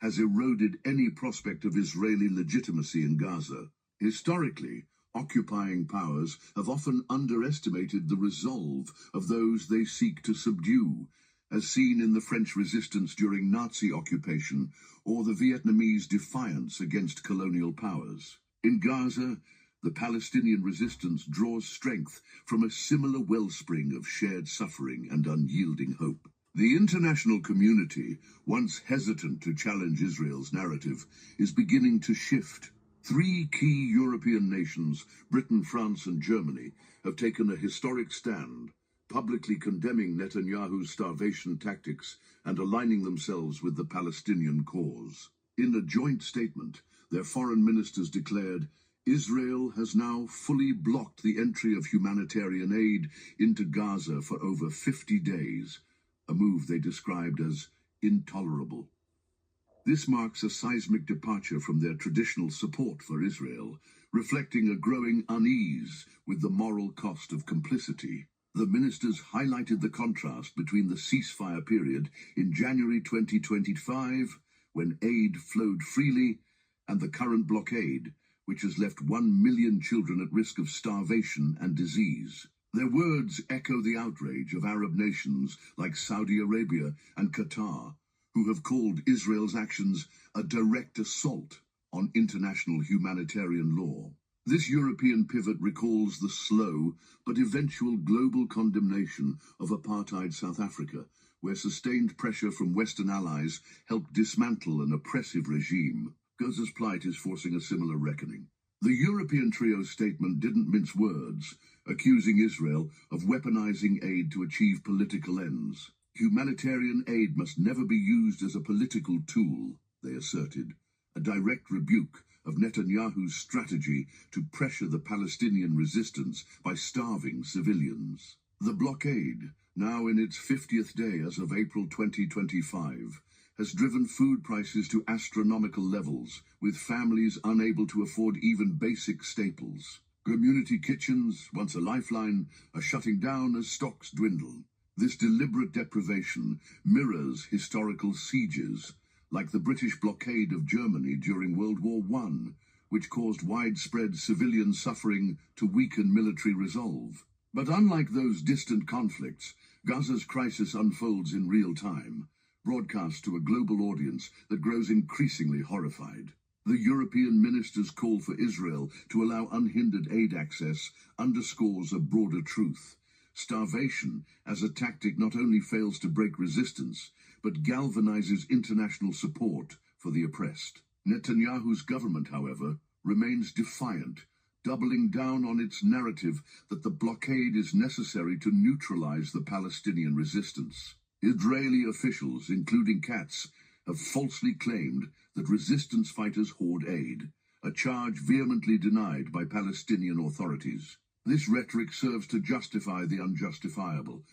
has eroded any prospect of Israeli legitimacy in Gaza. Historically, occupying powers have often underestimated the resolve of those they seek to subdue, as seen in the French resistance during Nazi occupation or the Vietnamese defiance against colonial powers. In Gaza, the Palestinian resistance draws strength from a similar wellspring of shared suffering and unyielding hope. The international community, once hesitant to challenge Israel's narrative, is beginning to shift. Three key European nations, Britain, France and Germany, have taken a historic stand, publicly condemning Netanyahu's starvation tactics and aligning themselves with the Palestinian cause. In a joint statement, their foreign ministers declared, Israel has now fully blocked the entry of humanitarian aid into Gaza for over 50 days, a move they described as intolerable. This marks a seismic departure from their traditional support for Israel, reflecting a growing unease with the moral cost of complicity. The ministers highlighted the contrast between the ceasefire period in January 2025, when aid flowed freely, and the current blockade, which has left 1 million children at risk of starvation and disease. Their words echo the outrage of Arab nations like Saudi Arabia and Qatar, who have called Israel's actions a direct assault on international humanitarian law. This European pivot recalls the slow but eventual global condemnation of apartheid South Africa, where sustained pressure from Western allies helped dismantle an oppressive regime. Gaza's plight is forcing a similar reckoning. The European trio's statement didn't mince words, accusing Israel of weaponizing aid to achieve political ends. Humanitarian aid must never be used as a political tool, they asserted, a direct rebuke of Netanyahu's strategy to pressure the Palestinian resistance by starving civilians. The blockade, now in its 50th day as of April 2025, has driven food prices to astronomical levels, with families unable to afford even basic staples. Community kitchens, once a lifeline, are shutting down as stocks dwindle. This deliberate deprivation mirrors historical sieges, like the British blockade of Germany during World War I, which caused widespread civilian suffering to weaken military resolve. But unlike those distant conflicts, Gaza's crisis unfolds in real time, broadcast to a global audience that grows increasingly horrified. The European ministers' call for Israel to allow unhindered aid access underscores a broader truth. Starvation, as a tactic, not only fails to break resistance, but galvanizes international support for the oppressed. Netanyahu's government, however, remains defiant, doubling down on its narrative that the blockade is necessary to neutralize the Palestinian resistance. Israeli officials, including Katz, have falsely claimed that resistance fighters hoard aid, a charge vehemently denied by Palestinian authorities. This rhetoric serves to justify the unjustifiable,